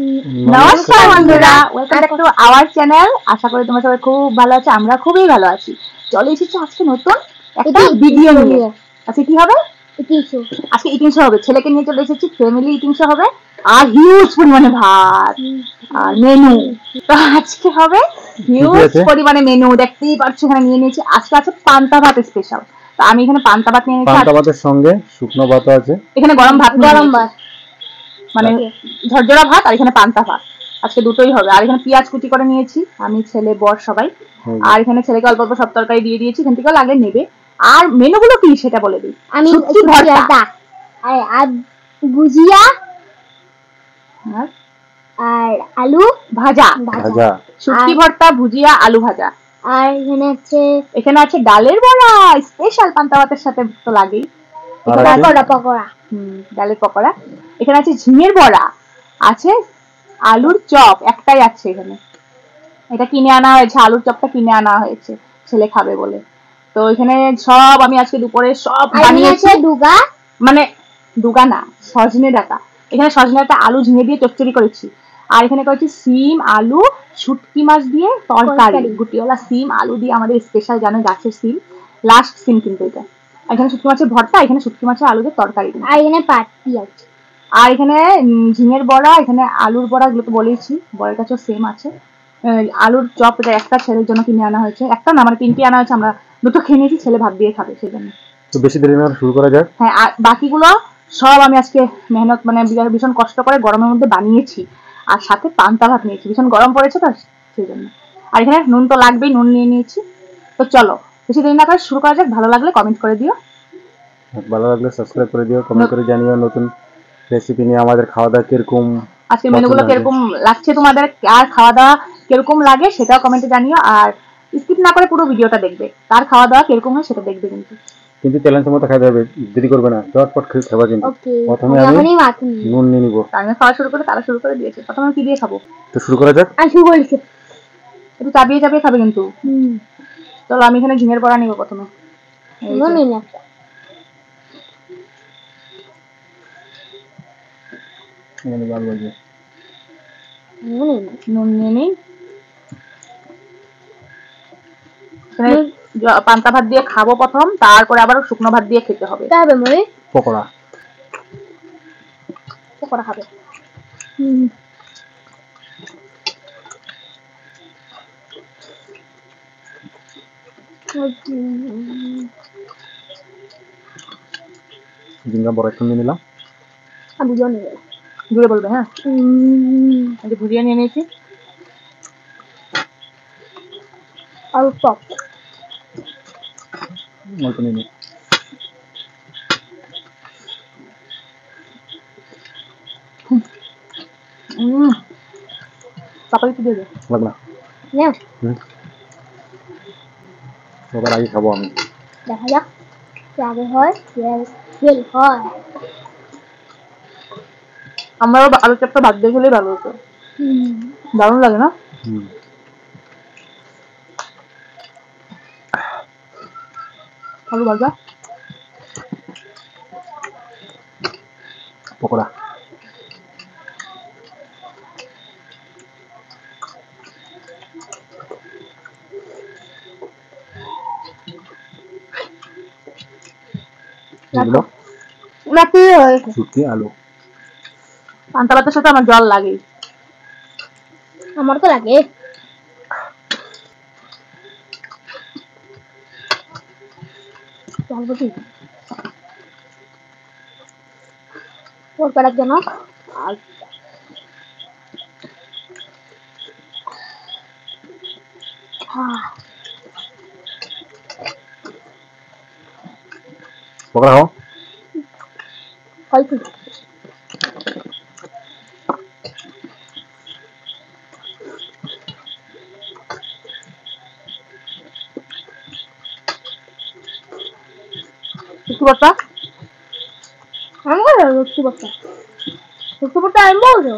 নমস্কার বন্ধুরা, welcome back to our channel. আশা করি তোমরা সবাই খুব ভালো আছো, আমরা খুবই ভালো আছি। চলে এসেছি আজকে নতুন একটা ভিডিও নিয়ে। আজকে কি হবে? আজকে ইটিং শো হবে। ছেলেকে নিয়ে চলে এসেছি, ফ্যামিলি ইটিং শো হবে, আর হিউজ পরিমাণে ভাত আর মেনু। তো আজকে হবে হিউজ পরিমাণে মেনু, দেখতেই পাচ্ছ এখানে নিয়ে নিয়েছি। আজকে আছে পান্তা ভাত স্পেশাল। তো আমি এখানে পান্তা ভাত নিয়ে নিয়েছি, পান্তা ভাতের সঙ্গে শুকনো ভাত আছে, এখানে গরম ভাত মানে ঝরঝরা ভাত, আর এখানে পান্তা ভাত। আজকে দুটোই হবে। আর এখানে পেঁয়াজ কুচি করে নিয়েছি আমি, ছেলে, বর সবাই। আর এখানে ছেলেকে অল্প অল্প সব তরকারি দিয়ে দিয়েছি, এখান থেকে লাগলে নেবে। আর মেনুগুলো কি সেটা বলে দিই। আমি শুটকি ভর্তা আর ভুজিয়া আর আলু ভাজা। শুটকি ভর্তা, ভুজিয়া, আলু ভাজা। আর এখানে আছে ডালের বড়া, স্পেশাল পান্তা ভাতের সাথে তো লাগেই। পকোড়া ডালের পকোড়া। এখানে আছে ঝিঙের বড়া, আছে আলুর চপ, একটাই আছে এখানে, এটা কিনে আনা হয়েছে, আলুর চপটা কিনে আনা হয়েছে ছেলে খাবে বলে। তো এখানে সব আমি আজকে দুপুরে সব বানিয়েছি। মানে ডুগা না, সজনে ডাটা। এখানে সজনে ডাটা আলু ঝিঙে দিয়ে চচ্চড়ি করেছি। আর এখানে করেছি সিম আলু শুটকি মাছ দিয়ে তরকারি, গুটিওয়ালা সিম আলু দিয়ে, আমাদের স্পেশাল জানো গাছের সিম, লাস্ট সিম কিন্তু এটা। এখানে শুটকি মাছের ভর্তা, এখানে শুটকি মাছের আলু দিয়ে তরকারি, আর এখানে পেঁয়াজ, আর এখানে ঝিঙের বড়া, এখানে আলুর বড়া, গুলো তো বলেইছি, বড়ার কাছেও সেম আছে। আলুর চপ, এটা একটা ছেলের জন্য কিনে আনা হয়েছে, একটা না মানে 3টে আনা হয়েছে, আমরা দুটো খেয়ে নিয়েছি, ছেলে ভাত দিয়ে খাবে সেই জন্য। তো বেশি দেরি না, শুরু করা যাক। হ্যাঁ, আর বাকিগুলো সব আমি আজকে মেহনত মানে ভীষণ কষ্ট করে গরমের মধ্যে বানিয়েছি। আর সাথে পান্তা ভাত নিয়েছি, ভীষণ গরম পড়েছে তো সেই জন্য। আর এখানে নুন তো লাগবেই, নুন নিয়ে নিয়েছি। তো চলো বেশি দেরি না করে শুরু করা যাক। ভালো লাগলে কমেন্ট করে দিও, ভালো লাগলে সাবস্ক্রাইব করে দিও, কমেন্ট করে জানিও নতুন রেসিপি নিয়ে আমাদের খাওয়া দাওয়া কিরকম, আজকে মেনুগুলো কিরকম লাগছে তোমাদের, আর খাওয়া দাওয়া কিরকম লাগে সেটাও কমেন্টে জানিও। আর স্কিপ না করে পুরো ভিডিওটা দেখবে, তার খাওয়া দাওয়া কিরকম হয় সেটা দেখবে। কিন্তু চ্যালেঞ্জের মতো খাইতে হবে, দেরি করবে না, চটপট খেয়ে খাবা। কিন্তু প্রথমে আমি নুন নিয়ে নিব। আমি খাওয়া শুরু করে, তারা শুরু করে দিয়েছে। প্রথমে কি দিয়ে খাবো? তো শুরু করা যাক। আমি শুরু করেছি, একটু চাবিয়ে চাবিয়ে খাবে কিন্তু। চলো আমি এখানে ঝিঙের বড়া নিব প্রথমে। নুন নিলাম, নুন নিয়ে নিই। পান্তা ভাত দিয়ে খাবো প্রথম, তারপরে আবার শুকনো ভাত দিয়ে খেতে হবে। পকোড়া পকোড়া খাবে। ঝিঙ্গা বড় একটু নিয়ে নিলাম। ভুজিয়া নিয়ে গেলাম, জুড়ে বলবে। হ্যাঁ, ভুজিয়া নিয়ে নিয়েছি। আর চপ অল্প নিয়ে নিই। সকালে কি দেবে? লাগবে না, সবার আগে খাবো আমি। দেখা যাক আগে হয় ফেল হয়। আমারও আলু চপটা ভাত দিয়ে খেলেই ভালো হতো, দারুণ লাগে না? আলু ভাজা, পকোড়া, শুটকি আলু। পান্তা ভাতের সাথে আমার জল লাগেই। আমার তো লাগে। ওর করার জন্য পকোড়া খাও। শুক্তো ভর্তা, শুক্তো ভর্তা আমি বলছো।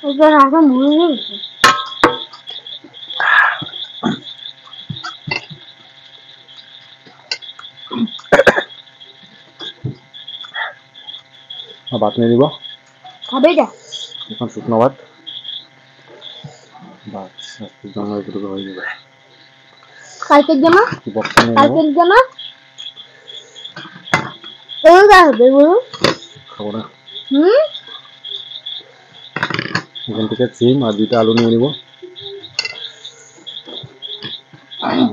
ওটা রাখা মনে নেই ভাত নিয়ে নিব খাবে যা এখন শুকনো ভাত বাস আজকের জন্য এটুকু হয়ে যাবে কালকের জামা বক্সটা নিয়ে নেব কালকের জামা ওটা হবে বলো খাবো না হুম এখান থেকে সিম আর 2টা আলু নিয়ে নিব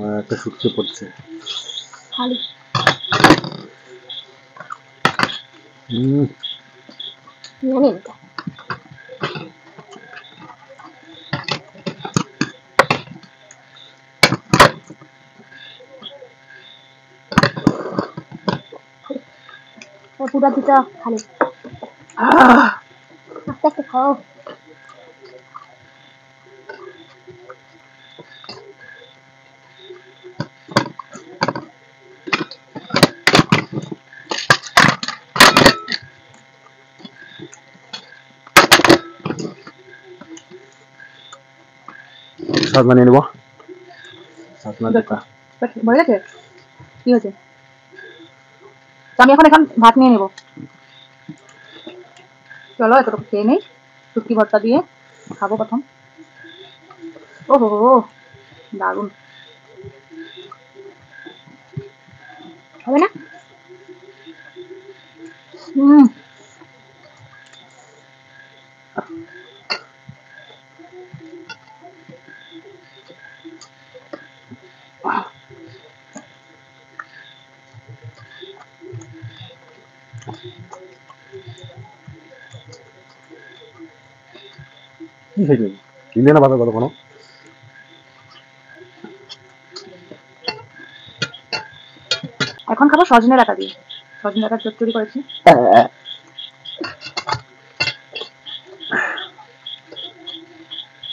আর একটা শুটকি পড়ছে খালি জানি এটা পুরা দুটা খালি আস্তে আস্তে খাও সাজনা নিয়ে নিব সাজনা দুটা ভরে গেছে কি হয়েছে তো আমি এখন ভাত নিয়ে নেব চলো এতটুকু খেয়ে নেই শুটকি ভর্তা দিয়ে খাবো প্রথম ওহো দারুণ হবে না হুম কি হয়েছে দিলে না ভালো কোনো এখন খাবো সজনে ডাঁটা দিয়ে সজনে ডাঁটা চচ্চড়ি করেছি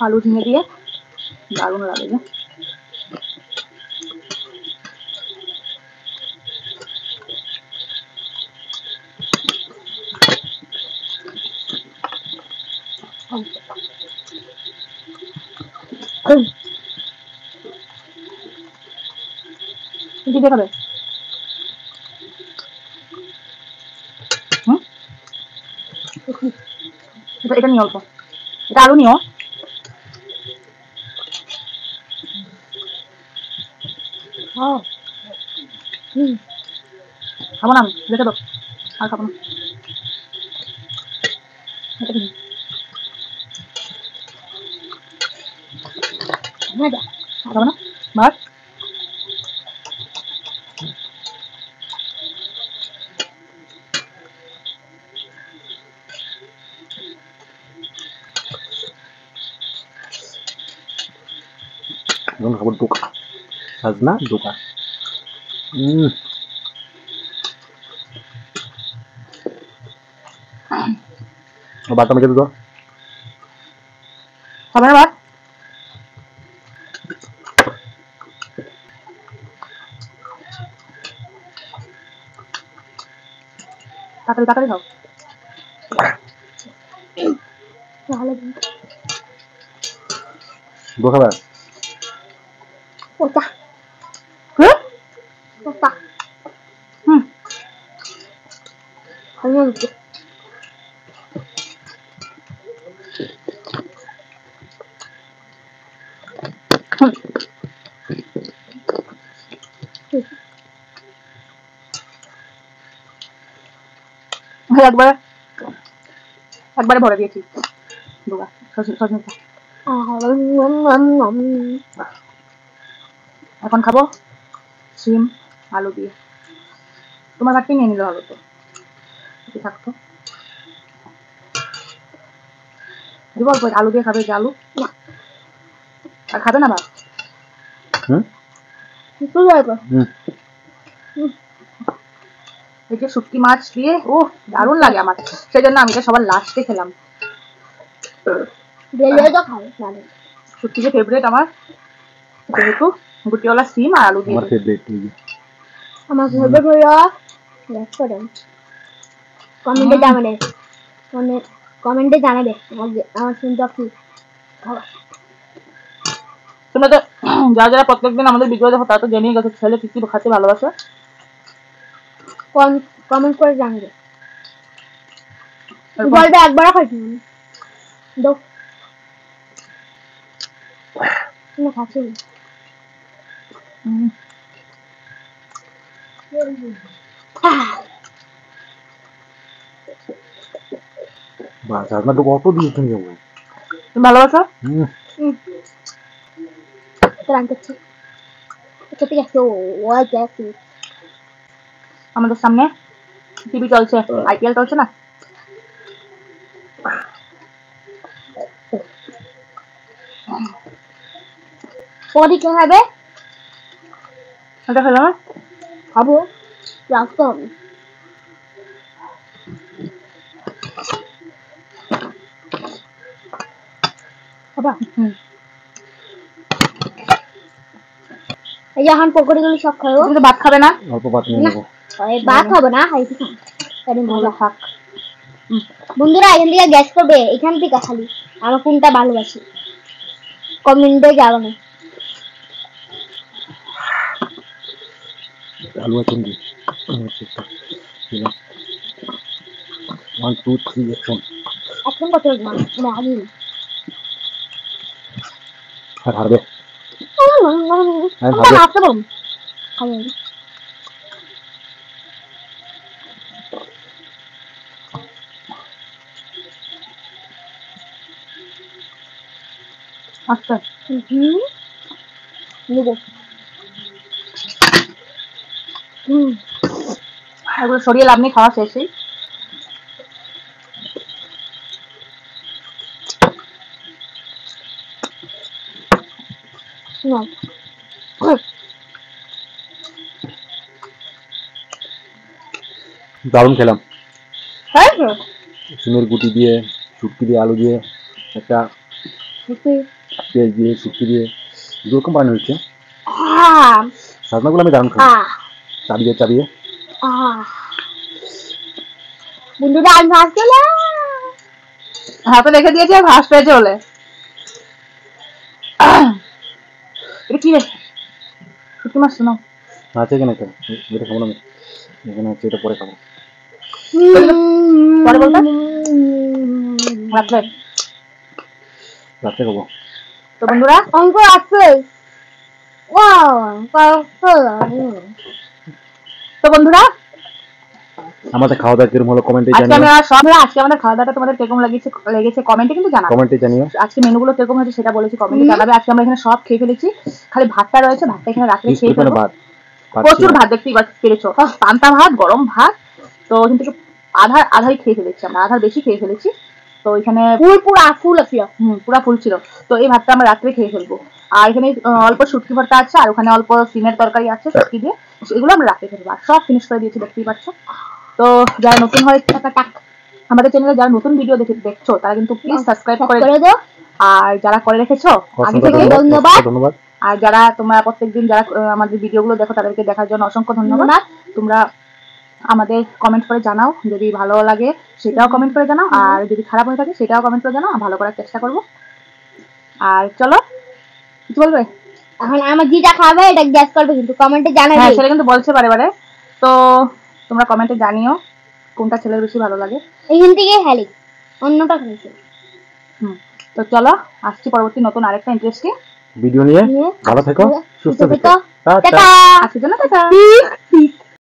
আলু ঝিঙে দিয়ে দারুণ লাগে না কি দেখাবে এটা নিয়ে অল্প এটা আলু নিও খাবো না আমি রেখে দাও আর খাবো না খাবো না ভাত এখন খাবো ডোকা সাজনা ডোকা ভাতটা মেখে দিত খাবে না ভাত তাড়াতাড়ি তাড়াতাড়ি খাও ভালো ডোকা ভাত ওটা হ্যাঁ ওটা হুম খাইয়ে দিতে একবারে ভরে দিয়েছি ডোকা সজনে এখন খাবো সিম আলু দিয়ে তোমার ভাতটি নিয়ে নিলে হবে তো একটু থাকতো দিব অল্প আলু দিয়ে খাবে যে আলু আর খাবে না ভাত এই যে শুটকি মাছ দিয়ে ও দারুণ লাগে আমার সেই জন্য আমি এটা সবার লাস্টে খেলাম শুটকি যে ফেভারিট আমার যেহেতু গুটিওয়ালা সিম আর আলু দিয়ে আমার ফেভারিট আমার ফেভারিট হলো লাইক করেন কমেন্টে জানাবেন কমেন্টে জানাবে আমার শুনতে কি খাবার। তোমরা তো যারা যারা প্রত্যেকদিন আমাদের ভিডিও দেখো তারা তো জেনেই গেছো ছেলে কি কি খেতে ভালোবাসে। কমেন্ট করে জানাবে। বলবে একবার খাইছি দাও না খাচ্ছি। বাস আপনার তো কত দিয়ে তুমি যাবো তুমি ভালোবাসো? রান করছি ঠিক আছে। ও যাচ্ছি আমাদের সামনে টিভি চলছে, আইপিএল চলছে না? পরে কি হবে? এটা খেলো না? খাবো রাখতে হবে। খাবা? এই যে এখন পকোড়িগুলো সব খাবো। তুমি তো ভাত খাবে না? অল্প ভাত নিয়ে নেবো। ভাত খাবো না, খাইছি খান তাহলে মজা। থাক। বন্ধুরা এখান থেকে গ্যাস করবে, এখান থেকে খালি আমার কোনটা ভালোবাসি কমেন্টে জানাবে। আলু আছে নাকি? 1 2 3 অ্যাকশন। এখন কত না আগে আর হারবে আসতে বলুন খাবো। আচ্ছা নেবো এগুলো সরিয়ে লাভ নেই, খাওয়া শেষই। দারুণ খেলাম। তাই তো সিমের গুটি দিয়ে, শুটকি দিয়ে, আলু দিয়ে, একটা পেঁয়াজ দিয়ে, শুটকি দিয়ে দুরকম বানানো হচ্ছে। সাজনাগুলো আমি দারুণ খাই, চাবিয়ে চাবিয়ে। বন্ধুরা আমি ভাত চলে হাতে রেখে দিয়েছে, ভাস পেয়েছে বলে। এটা কি রে? শুটকি মাছ শোনো আছে এখানে একটা, এটা খাবো না আমি, এখানে হচ্ছে, এটা পরে খাবো। পরে বলতে রাত্রে রাত্রে খাবো। তো বন্ধুরা অঙ্ক আছে। তো বন্ধুরা আমাদের খাওয়া দাওয়া কিরকম হলো কমেন্টে আজকে জানিও। আজকে আমাদের খাওয়া দাওয়াটা তোমাদের কিরকম লেগেছে কমেন্টে কিন্তু জানাবে। কমেন্টে জানিও। আজকে মেনুগুলো কিরকম হয়েছে সেটা বলেছি, কমেন্টে জানাবে। আজকে আমরা এখানে সব খেয়ে ফেলেছি, খালি ভাতটা রয়েছে, ভাতটা এখানে রাত্রে খেয়ে ফেলবো। প্রচুর ভাত দেখতেই পেরেছো, পান্তা ভাত, গরম ভাত। তো এখান থেকে আধাই খেয়ে ফেলেছি আমরা, আধার বেশি খেয়ে ফেলেছি। তো এখানে পুরা ফুল ছিল, পুরা ফুল ছিল। তো এই ভাতটা আমরা রাত্রে খেয়ে ফেলবো। আর এখানে অল্প শুটকি ভর্তা আছে, আর ওখানে অল্প সিমের তরকারি আছে শুটকি দিয়ে, এগুলো আমরা রাত্রে ফেলবো। আর সব ফিনিশ করে দিয়েছি, দেখতেই পাচ্ছ। তো যারা নতুন হয় আমাদের চ্যানেলে যারা নতুন ভিডিও দেখছো তারা কিন্তু প্লিজ সাবস্ক্রাইব করে দাও। আর যারা করে রেখেছো আগে থেকে ধন্যবাদ। আর যারা তোমরা প্রত্যেকদিন যারা আমাদের ভিডিওগুলো দেখো তাদেরকে দেখার জন্য অসংখ্য ধন্যবাদ। তোমরা আমাদের কমেন্ট করে জানাও, যদি ভালো লাগে সেটাও কমেন্ট করে জানাও, আর যদি খারাপ হয়ে থাকে সেটাও কমেন্ট করে জানাও, ভালো করার চেষ্টা করব। আর চলো, কিছু বলবে? এখন আমার যেটা খাবে এটা গ্যাস করবে, কিন্তু কমেন্টে জানাবে। হ্যাঁ, সেটা কিন্তু বলছে বারে বারে। তো তোমরা কমেন্টে জানিও কোনটা ছেলের বেশি ভালো লাগে। এইখান থেকে হেলি অন্যটা খাইছে। তো চলো, আসছি পরবর্তী নতুন আরেকটা ইন্টারেস্টিং ভিডিও নিয়ে। ভালো থেকো, সুস্থ থেকো, টাটা। আজকের জন্য টাটা।